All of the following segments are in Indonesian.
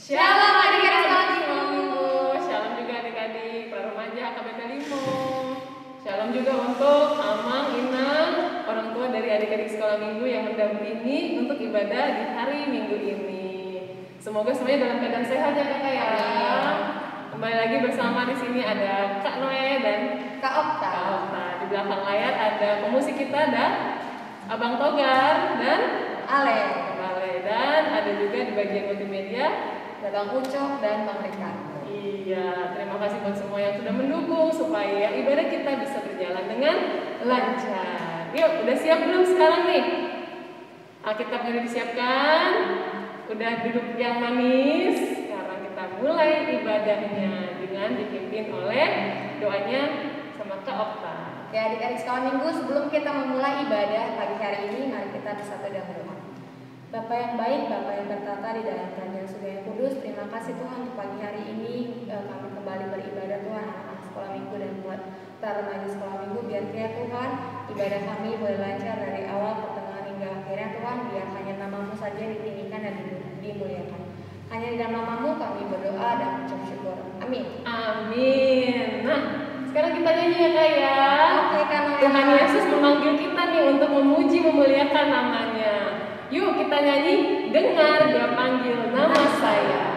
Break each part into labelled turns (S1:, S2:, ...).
S1: Shalom adik-adik sekolah Limo. Shalom juga adik-adik remaja KBP Limo. Shalom juga untuk Amang, Inang, orang tua dari adik-adik sekolah minggu yang mendampingi untuk ibadah di hari Minggu ini. Semoga semuanya dalam keadaan sehat ya kakak ya. Kembali lagi bersama di sini ada Kak Noe dan
S2: Kak Okta.
S1: Di belakang layar ada pemusik kita dan Abang Togar dan
S2: Ale.
S1: Dan ada juga di bagian multimedia
S2: Bang Ucok dan Bang Ricardo.
S1: Iya, terima kasih buat semua yang sudah mendukung supaya ibadah kita bisa berjalan dengan lancar. Yuk, udah siap belum sekarang nih? Alkitab udah disiapkan, udah duduk yang manis. Sekarang kita mulai ibadahnya dengan dipimpin oleh doanya sama Kak Okta.
S2: Oke, adik-adik sekolah minggu, sebelum kita memulai ibadah pagi hari ini, mari kita bersatu dalam doa. Bapa yang baik, Bapa yang bertata di dalam kerajaan surga yang kudus, terima kasih Tuhan untuk pagi hari ini kami kembali beribadah Tuhan, anak-anak sekolah minggu dan buat para remaja sekolah minggu. Biar kiranya Tuhan, ibadah kami boleh lancar dari awal, pertengahan hingga akhirnya Tuhan, biar hanya nama-Mu saja ditinggikan dan dimuliakan. Hanya di dalam nama-Mu kami berdoa dan mengucap syukur. Amin.
S1: Amin. Nah, sekarang kita nyanyi ya Kak ya.
S2: Oke, karena
S1: Tuhan Yesus memanggil kita nih untuk memuji memuliakan namanya. Yuk kita nyanyi, dengar Dia panggil nama saya.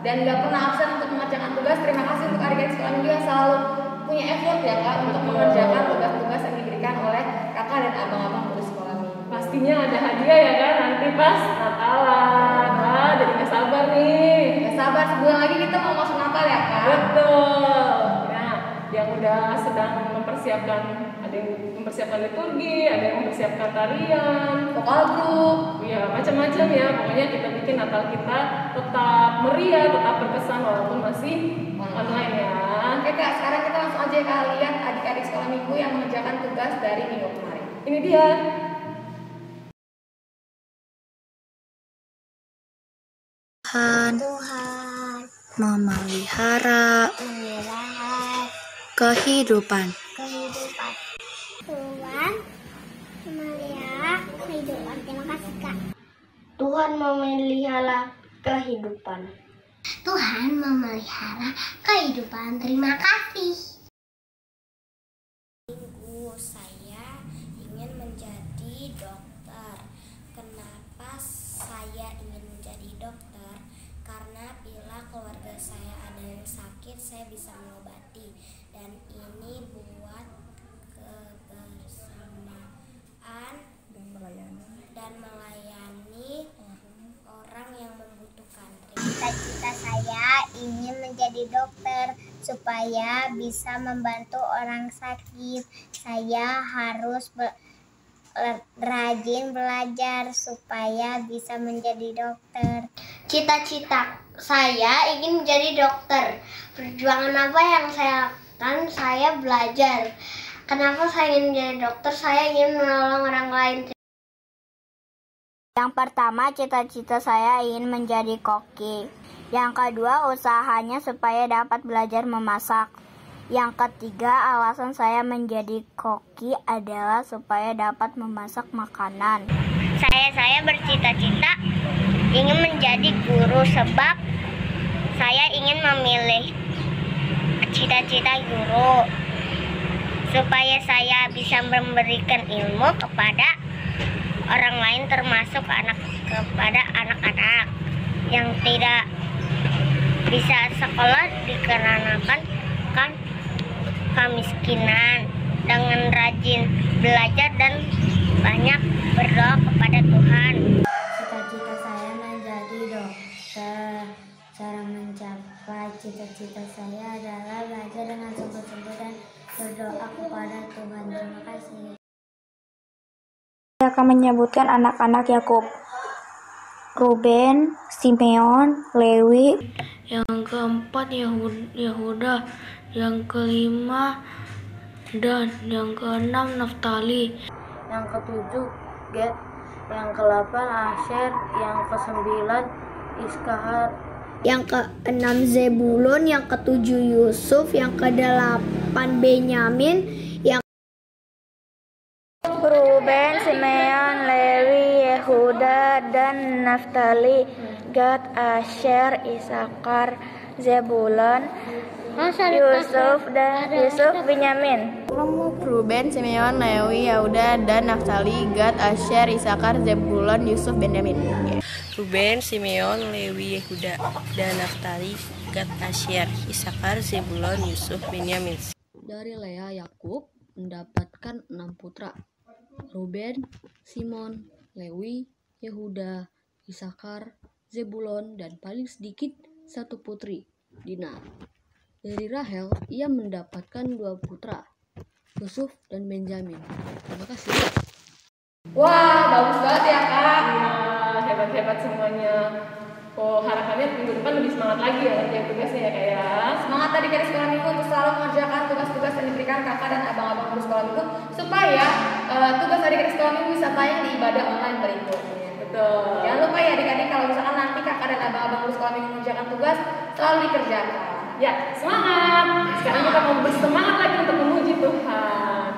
S2: Dan gak pernah absen untuk mengerjakan tugas. Terima kasih untuk adik-adik sekolah minggu yang selalu punya effort ya Kak untuk mengerjakan tugas-tugas yang diberikan oleh kakak dan abang-abang guru sekolah minggu.
S1: Pastinya ada hadiah ya kan nanti pas Natalan. Wah, jadi gak sabar nih.
S2: Gak sabar, sebulan lagi kita mau masuk Natal ya Kak.
S1: Betul. Nah, yang udah sedang mempersiapkan, ada yang mempersiapkan liturgi, ada yang mempersiapkan tarian,
S2: vokal grup,
S1: ya macam-macam ya. Pokoknya kita bikin Natal kita tetap meriah, tetap berkesan walaupun masih online ya.
S2: Oke Kak, sekarang kita langsung aja Kak lihat adik-adik sekolah minggu yang mengerjakan tugas dari minggu kemarin.
S1: Ini dia.
S3: Tuhan memelihara kehidupan.
S4: Tuhan memelihara kehidupan. Terima kasih, Kak.
S5: Tuhan memelihara kehidupan.
S4: Tuhan memelihara kehidupan. Terima kasih.
S5: Saya ingin menjadi dokter. Kenapa saya ingin menjadi dokter? Karena bila keluarga saya ada yang sakit, saya bisa mengobati. Dan ini buat kebersamaan dan melayani orang yang membutuhkan.
S4: Cita-cita saya ingin menjadi dokter supaya bisa membantu orang sakit. Saya harus rajin belajar supaya bisa menjadi dokter.
S5: Cita-cita saya ingin menjadi dokter. Perjuangan apa yang saya lakukan? Saya belajar. Kenapa saya ingin menjadi dokter? Saya ingin menolong orang lain.
S4: Yang pertama, cita-cita saya ingin menjadi koki. Yang kedua, usahanya supaya dapat belajar memasak. Yang ketiga, alasan saya menjadi koki adalah supaya dapat memasak makanan. Saya bercita-cita ingin menjadi guru sebab saya ingin memilih cita-cita guru supaya saya bisa memberikan ilmu kepada orang lain, termasuk kepada anak-anak yang tidak bisa sekolah dikarenakan kemiskinan. Dengan rajin belajar dan banyak berdoa kepada Tuhan. Cita-cita saya menjadi dokter. Cara mencapai cita-cita saya adalah belajar dengan sungguh-sungguh dan berdoa kepada Tuhan. Terima kasih.
S3: Saya akan menyebutkan anak-anak Yakub. Ruben, Simeon, Lewi.
S6: Yang keempat Yehuda. Yang kelima Dan. Yang keenam Naftali.
S5: Yang ketujuh Gad. Yang kedelapan Asher. Yang kesembilan Iskahar.
S4: Yang keenam Zebulon, yang ketujuh Yusuf, yang kedelapan Benyamin, yang
S3: Ruben, Simeon, Lewi, Yehuda, dan Naftali. Gad, Asher, Isakar, Zebulon, Yusuf, Benyamin.
S7: Ruben, Simeon, Lewi, Yehuda, dan Naftali. Gad, Asher, Isakar, Zebulon, Yusuf, Benyamin.
S8: Ruben, Simeon, Lewi, Yehuda, dan Naftali. Gad, Asher, Isakar, Zebulon, Yusuf, Benyamin.
S9: Dari Lea, Yakub mendapatkan 6 putra. Ruben, Simon, Lewi, Yehuda, Isakar, Zebulon, dan paling sedikit 1 putri, Dina. Dari Rahel, ia mendapatkan 2 putra, Yusuf dan Benjamin. Terima kasih.
S1: Wah, bagus banget ya Kak. Iya, hebat-hebat semuanya. Oh, harapannya minggu depan lebih semangat lagi ya ngerjain tugasnya ya Kak ya.
S2: Semangat adik-adik sekolah minggu untuk selalu mengerjakan tugas-tugas yang diberikan kakak dan abang-abang guru sekolah minggu supaya tugas adik-adik sekolah minggu bisa tayang di ibadah online berikutnya.
S1: Betul.
S2: Jangan lupa ya adik-adik kalau misalkan nanti kakak dan abang-abang guru sekolah minggu mengerjakan tugas selalu dikerjakan.
S1: Ya, semangat. Sekarang kita mau bersemangat lagi untuk memuji Tuhan,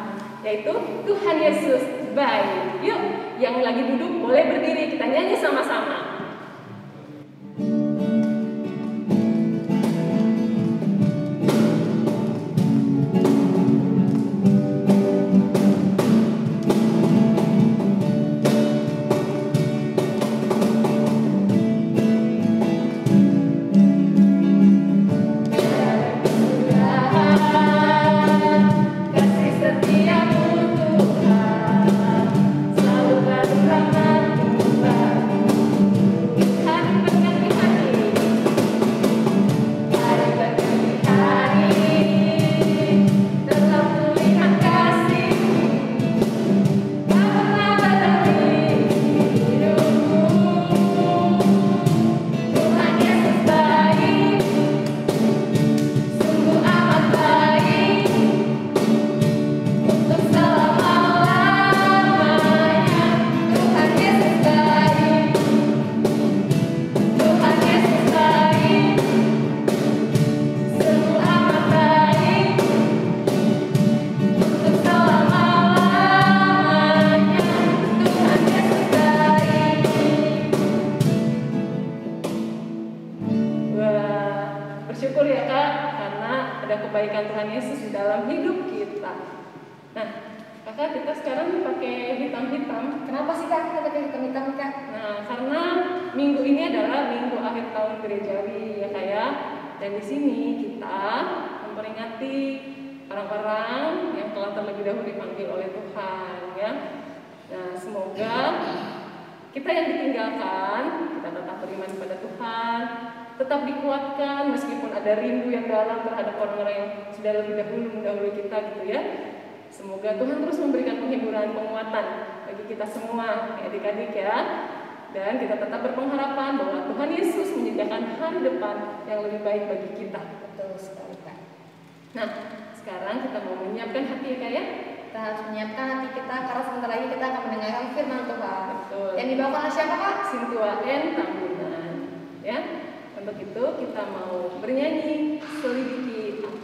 S1: yaitu Tuhan Yesus baik. Yuk, yang lagi duduk boleh berdiri, kita nyanyi sama-sama. Kasih setiamu Tuhan, selalu berrahmat Tuhan. Bersyukur ya Kak, karena ada kebaikan Tuhan Yesus di dalam hidup kita. Nah, Kakak, kita sekarang pakai hitam-hitam.
S2: Kenapa sih Kak kita pakai hitam-hitam Kak?
S1: Nah, karena minggu ini adalah minggu akhir tahun gerejawi ya Kak ya. Dan di sini kita memperingati orang-orang yang telah terlebih dahulu dipanggil oleh Tuhan ya. Nah, semoga kita yang ditinggalkan, kita tetap beriman kepada Tuhan, tetap dikuatkan meskipun ada rindu yang dalam terhadap orang-orang yang sudah lebih dahulu mendahului kita gitu ya. Semoga Tuhan terus memberikan penghiburan, penguatan bagi kita semua, adik-adik ya. Dan kita tetap berpengharapan bahwa Tuhan Yesus menyediakan hari depan yang lebih baik bagi kita.
S2: Betul sekali Kak.
S1: Nah, sekarang kita mau menyiapkan hati ya Kak ya.
S2: Kita harus menyiapkan hati kita karena sebentar lagi kita akan mendengarkan firman Tuhan.
S1: Betul.
S2: Yang dibawakan oleh siapa Kak?
S1: Sintua N. Tambunan. Ya, untuk itu kita mau bernyanyi Selidiki Aku.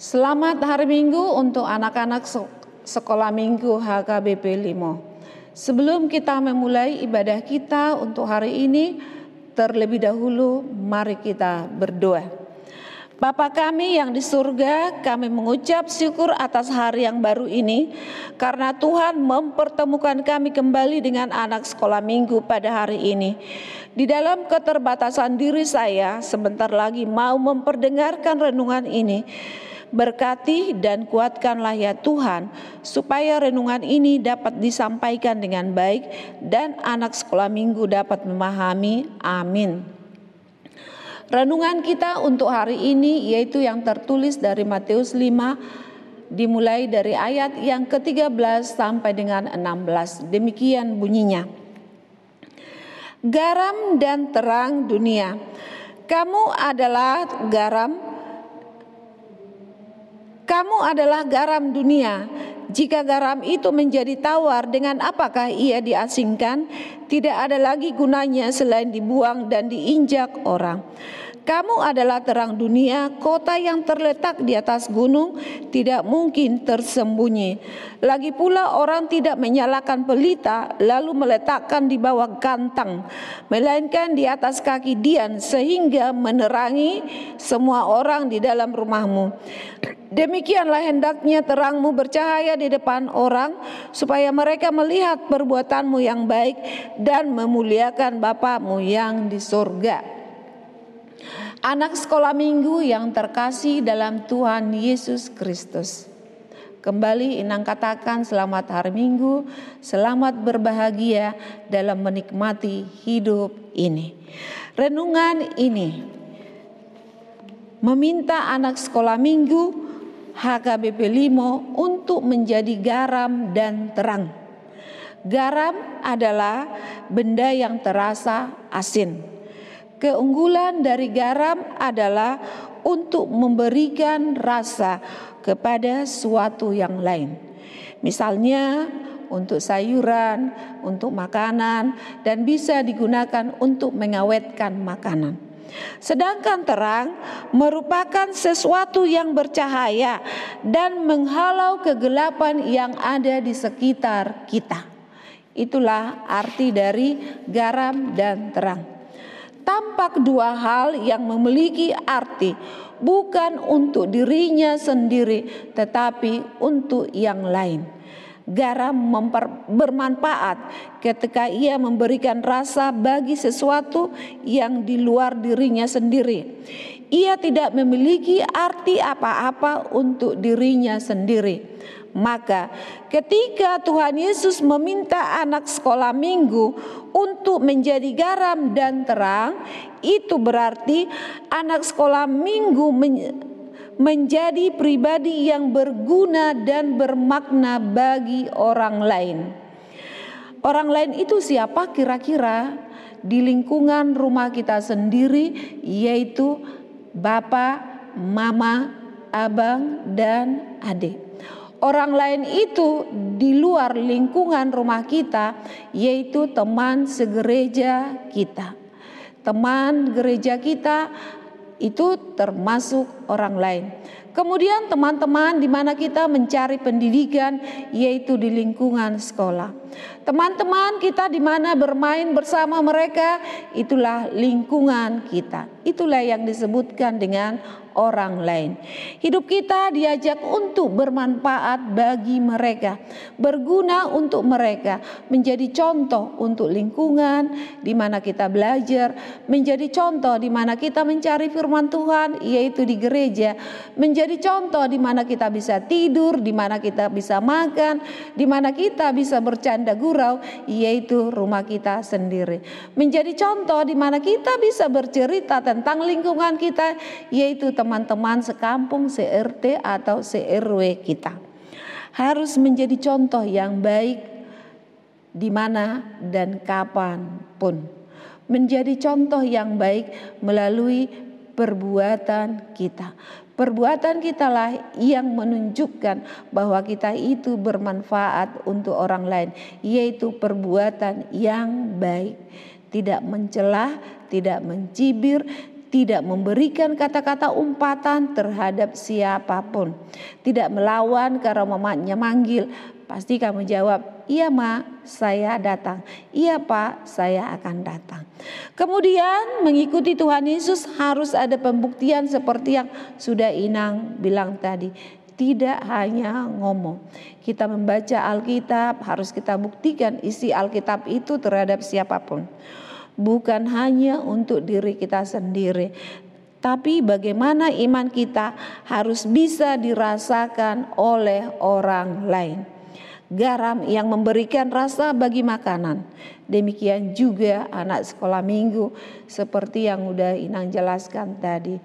S10: Selamat hari Minggu untuk anak-anak sekolah Minggu HKBP Limo. Sebelum kita memulai ibadah kita untuk hari ini, terlebih dahulu mari kita berdoa. Bapa kami yang di surga, kami mengucap syukur atas hari yang baru ini karena Tuhan mempertemukan kami kembali dengan anak sekolah Minggu pada hari ini. Di dalam keterbatasan diri saya, sebentar lagi mau memperdengarkan renungan ini. Berkati dan kuatkanlah ya Tuhan, supaya renungan ini dapat disampaikan dengan baik dan anak sekolah Minggu dapat memahami. Amin. Renungan kita untuk hari ini yaitu yang tertulis dari Matius 5, dimulai dari ayat yang ke-13 sampai dengan 16. Demikian bunyinya. Garam dan terang dunia. Kamu adalah garam dunia. Jika garam itu menjadi tawar, dengan apakah ia diasingkan? Tidak ada lagi gunanya selain dibuang dan diinjak orang. Kamu adalah terang dunia, kota yang terletak di atas gunung tidak mungkin tersembunyi. Lagi pula orang tidak menyalakan pelita lalu meletakkan di bawah kantang, melainkan di atas kaki dian sehingga menerangi semua orang di dalam rumahmu. Demikianlah hendaknya terangmu bercahaya di depan orang, supaya mereka melihat perbuatanmu yang baik dan memuliakan Bapamu yang di surga. Anak sekolah Minggu yang terkasih dalam Tuhan Yesus Kristus, kembali Inang katakan selamat hari Minggu, selamat berbahagia dalam menikmati hidup ini. Renungan ini meminta anak sekolah minggu HKBP 5 untuk menjadi garam dan terang. Garam adalah benda yang terasa asin. Keunggulan dari garam adalah untuk memberikan rasa kepada suatu yang lain. Misalnya untuk sayuran, untuk makanan, dan bisa digunakan untuk mengawetkan makanan. Sedangkan terang merupakan sesuatu yang bercahaya dan menghalau kegelapan yang ada di sekitar kita. Itulah arti dari garam dan terang. Tampak dua hal yang memiliki arti, bukan untuk dirinya sendiri tetapi untuk yang lain. Garam bermanfaat ketika ia memberikan rasa bagi sesuatu yang di luar dirinya sendiri. Ia tidak memiliki arti apa-apa untuk dirinya sendiri. Maka ketika Tuhan Yesus meminta anak sekolah minggu untuk menjadi garam dan terang, itu berarti anak sekolah minggu menjadi pribadi yang berguna dan bermakna bagi orang lain. Orang lain itu siapa kira-kira? Di lingkungan rumah kita sendiri, yaitu bapak, mama, abang, dan adik. Orang lain itu di luar lingkungan rumah kita, yaitu teman segereja kita. Teman gereja kita itu termasuk orang lain. Kemudian teman-teman di mana kita mencari pendidikan, yaitu di lingkungan sekolah. Teman-teman kita di mana bermain bersama mereka, itulah lingkungan kita. Itulah yang disebutkan dengan orang lain. Hidup kita diajak untuk bermanfaat bagi mereka, berguna untuk mereka, menjadi contoh untuk lingkungan di mana kita belajar, menjadi contoh di mana kita mencari firman Tuhan, yaitu di gereja, menjadi contoh di mana kita bisa tidur, di mana kita bisa makan, di mana kita bisa bercanda gurau, yaitu rumah kita sendiri. Menjadi contoh di mana kita bisa bercerita tentang lingkungan kita, yaitu teman-teman sekampung, se-RT atau se-RW kita. Harus menjadi contoh yang baik di mana dan kapan pun. Menjadi contoh yang baik melalui perbuatan kita. Perbuatan kitalah yang menunjukkan bahwa kita itu bermanfaat untuk orang lain, yaitu perbuatan yang baik. Tidak mencela, tidak mencibir, tidak memberikan kata-kata umpatan terhadap siapapun. Tidak melawan karena mamanya manggil. Pasti kamu jawab, iya ma, saya datang. Iya pak, saya akan datang. Kemudian mengikuti Tuhan Yesus harus ada pembuktian seperti yang sudah Inang bilang tadi. Tidak hanya ngomong. Kita membaca Alkitab, harus kita buktikan isi Alkitab itu terhadap siapapun. Bukan hanya untuk diri kita sendiri, tapi bagaimana iman kita harus bisa dirasakan oleh orang lain. Garam yang memberikan rasa bagi makanan. Demikian juga anak sekolah minggu, seperti yang udah Inang jelaskan tadi.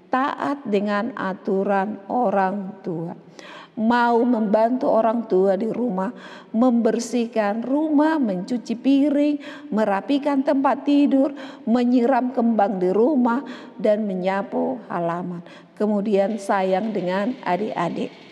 S10: Taat dengan aturan orang tua. Mau membantu orang tua di rumah, membersihkan rumah, mencuci piring, merapikan tempat tidur, menyiram kembang di rumah, dan menyapu halaman. Kemudian sayang dengan adik-adik.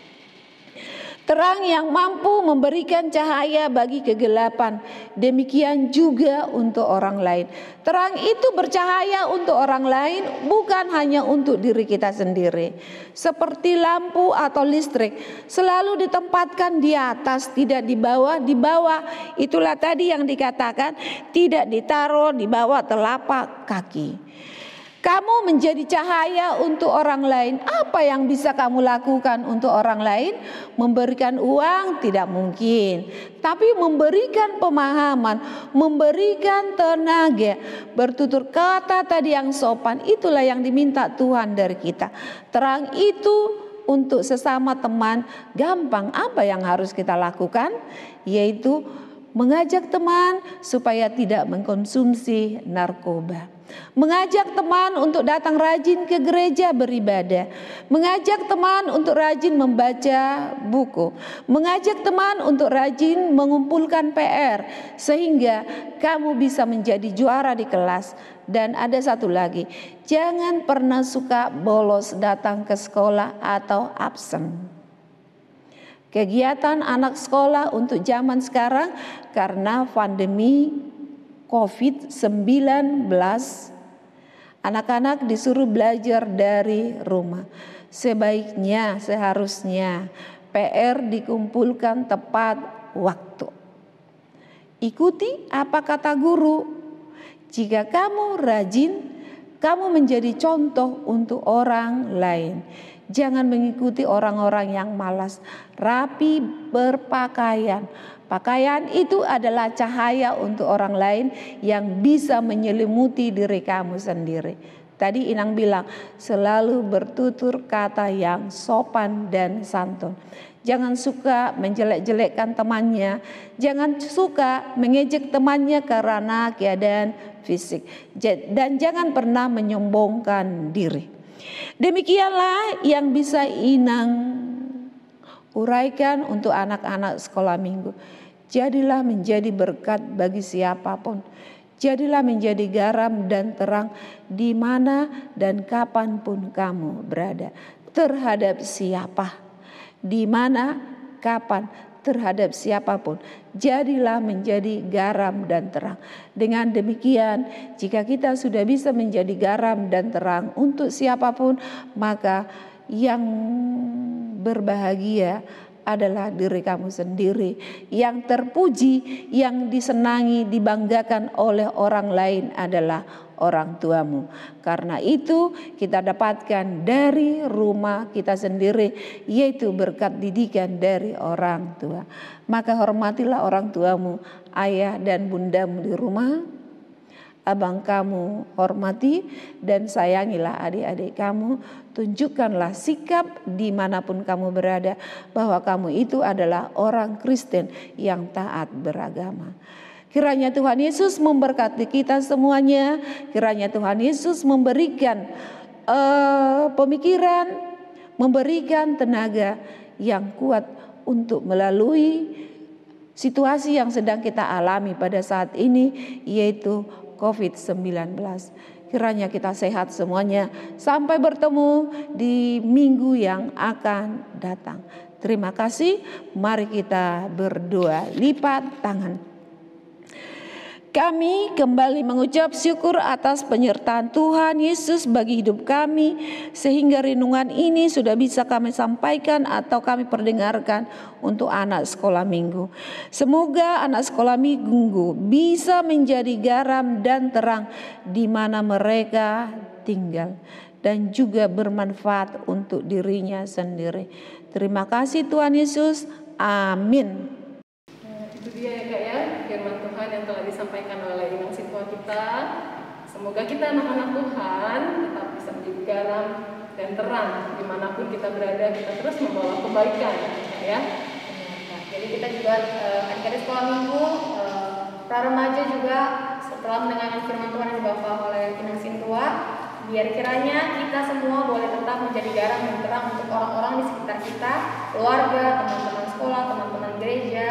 S10: Terang yang mampu memberikan cahaya bagi kegelapan, demikian juga untuk orang lain. Terang itu bercahaya untuk orang lain, bukan hanya untuk diri kita sendiri. Seperti lampu atau listrik, selalu ditempatkan di atas, tidak di bawah. Di bawah, itulah tadi yang dikatakan, tidak ditaruh di bawah telapak kaki. Kamu menjadi cahaya untuk orang lain. Apa yang bisa kamu lakukan untuk orang lain? Memberikan uang tidak mungkin, tapi memberikan pemahaman, memberikan tenaga, bertutur kata tadi yang sopan. Itulah yang diminta Tuhan dari kita. Terang itu untuk sesama teman gampang. Apa yang harus kita lakukan? Yaitu mengajak teman supaya tidak mengkonsumsi narkoba. Mengajak teman untuk datang rajin ke gereja beribadah. Mengajak teman untuk rajin membaca buku. Mengajak teman untuk rajin mengumpulkan PR sehingga kamu bisa menjadi juara di kelas. Dan ada satu lagi, jangan pernah suka bolos datang ke sekolah atau absen. Kegiatan anak sekolah untuk zaman sekarang karena pandemi COVID-19, anak-anak disuruh belajar dari rumah. Seharusnya PR dikumpulkan tepat waktu. Ikuti apa kata guru. Jika kamu rajin, kamu menjadi contoh untuk orang lain. Jangan mengikuti orang-orang yang malas. Rapi berpakaian. Pakaian itu adalah cahaya untuk orang lain yang bisa menyelimuti diri kamu sendiri. Tadi Inang bilang, selalu bertutur kata yang sopan dan santun. Jangan suka menjelek-jelekkan temannya. Jangan suka mengejek temannya karena keadaan fisik. Dan jangan pernah menyombongkan diri. Demikianlah yang bisa Inang uraikan untuk anak-anak sekolah minggu. Jadilah menjadi berkat bagi siapapun. Jadilah menjadi garam dan terang di mana dan kapanpun kamu berada. Terhadap siapa, di mana, kapan, terhadap siapapun. Jadilah menjadi garam dan terang. Dengan demikian, jika kita sudah bisa menjadi garam dan terang untuk siapapun, maka yang berbahagia adalah diri kamu sendiri. Yang terpuji, yang disenangi, dibanggakan oleh orang lain adalah orang tuamu. Karena itu kita dapatkan dari rumah kita sendiri, yaitu berkat didikan dari orang tua. Maka hormatilah orang tuamu, ayah dan bundamu di rumah. Abang kamu hormati dan sayangilah adik-adik kamu. Tunjukkanlah sikap dimanapun kamu berada bahwa kamu itu adalah orang Kristen yang taat beragama. Kiranya Tuhan Yesus memberkati kita semuanya. Kiranya Tuhan Yesus memberikan pemikiran, memberikan tenaga yang kuat untuk melalui situasi yang sedang kita alami pada saat ini, yaitu COVID-19. Kiranya kita sehat semuanya. Sampai bertemu di minggu yang akan datang. Terima kasih. Mari kita berdoa. Lipat tangan. Kami kembali mengucap syukur atas penyertaan Tuhan Yesus bagi hidup kami, sehingga renungan ini sudah bisa kami sampaikan atau kami perdengarkan untuk anak sekolah minggu. Semoga anak sekolah minggu bisa menjadi garam dan terang di mana mereka tinggal dan juga bermanfaat untuk dirinya sendiri. Terima kasih Tuhan Yesus. Amin.
S1: Itu dia ya Kak ya, firman Tuhan yang telah disampaikan oleh Inang Siswa kita. Semoga kita anak-anak Tuhan tetap bisa menjadi garam dan terang dimanapun kita berada, kita terus membawa kebaikan ya.
S2: Jadi kita juga adik-adik sekolah minggu, para remaja juga setelah mendengarkan firman Tuhan yang dibawa oleh Inang Sintua, biar kiranya kita semua boleh tetap menjadi garam dan terang untuk orang-orang di sekitar kita, keluarga, teman-teman sekolah, teman-teman gereja.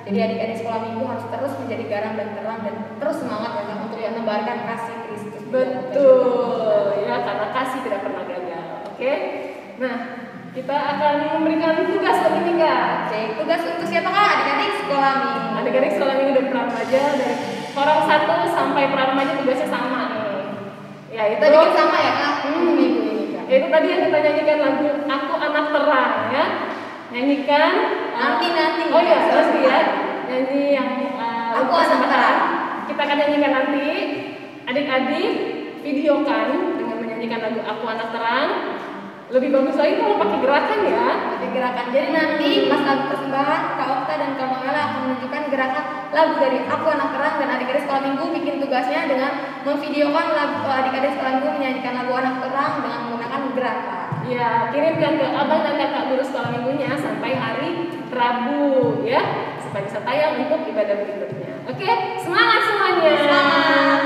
S2: Jadi adik-adik sekolah minggu harus terus menjadi garam dan terang dan terus semangat ya untuk menebarkan kasih Kristus.
S1: Betul ya, karena kasih tidak pernah gagal. Oke. Nah, kita akan memberikan tugas lagi nih Kak.
S2: Oke, tugas untuk siapa Kak? Adik-adik sekolah minggu.
S1: Adik-adik sekolah minggu dan pra-remaja dari orang 1 sampai pra-remaja tugasnya sama nih. Ya itu
S2: bikin sama ya Kak. Minggu ini Kak.
S1: Ya, itu tadi yang kita nyanyikan lagu Aku Anak Terang ya. Nyanyikan
S2: nanti.
S1: Oh iya, nanti ya. Nyanyi yang
S2: Aku Anak Terang.
S1: Kita akan nyanyikan nanti. Adik-adik videokan dengan menyanyikan lagu Aku Anak Terang. Lebih bagus lagi kalau pakai gerakan ya.
S2: Pakai gerakan. Jadi nanti Mas Lagu Persembahan, Kak Okta dan Kak Noella akan menunjukkan gerakan lagu dari Aku Anak Terang, dan adik-adik sekolah minggu bikin tugasnya dengan memvideokan lagu adik-adik sekolah minggu menyanyikan lagu Anak Terang dengan menggunakan gerakan.
S1: Ya, kirimkan ke abang dan kakak guru sekolah minggunya sampai hari Rabu ya, supaya bisa tayang untuk ibadah berikutnya. Oke, semangat semuanya.
S2: Semangat.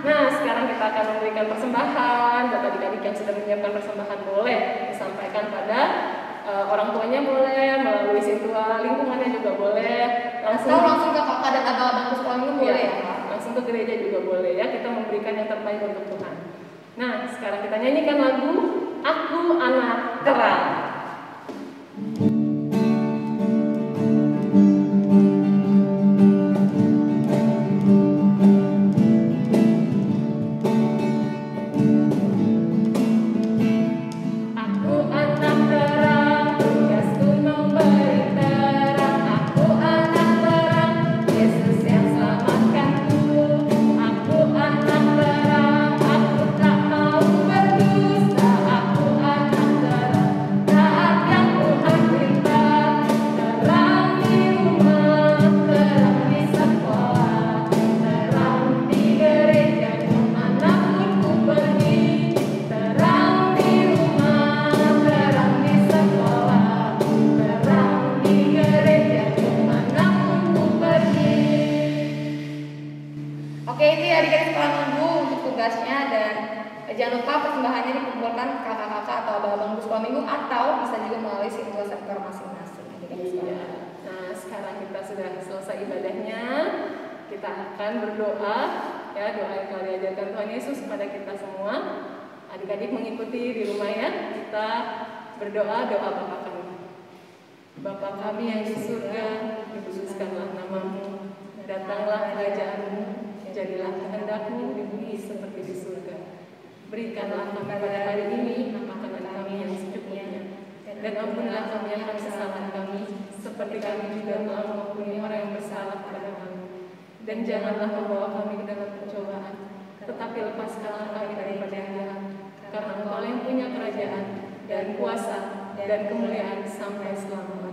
S1: Nah, sekarang kita akan memberikan persembahan. Buat adik-adik yang sudah menyiapkan persembahan boleh disampaikan pada orang tuanya, boleh melalui sintua lingkungannya juga boleh,
S2: langsung ke kakak dan abang-abang sekolah minggu boleh ya,
S1: langsung ke gereja juga boleh ya. Kita memberikan yang terbaik untuk Tuhan. Nah, sekarang kita nyanyikan lagu Aku Anak Terang.
S2: Jangan lupa persembahannya dikumpulkan kakak-kakak atau abang-abang sekolah minggu atau bisa juga melalui situs sektor masing-masing.
S1: Nah, sekarang kita sudah selesai ibadahnya. Kita akan berdoa ya, doa yang telah diajarkan Tuhan Yesus kepada kita semua. Adik-adik mengikuti di rumah ya. Kita berdoa doa Bapa kami. Bapa kami yang di surga, dikuduskanlah namamu. Datanglah kerajaan-Mu. Jadilah kehendak-Mu di bumi seperti di surga. Berikanlah kami pada hari ini makanan kami yang secukupnya, dan ampunilah kami akan kesalahan kami, seperti kami juga telah mengampuni orang yang bersalah kepada kami. Dan janganlah membawa kami ke dalam pencobaan, tetapi lepaskanlah kami daripada yang jahat, karena Engkau yang punya kerajaan dan kuasa dan kemuliaan sampai selamanya.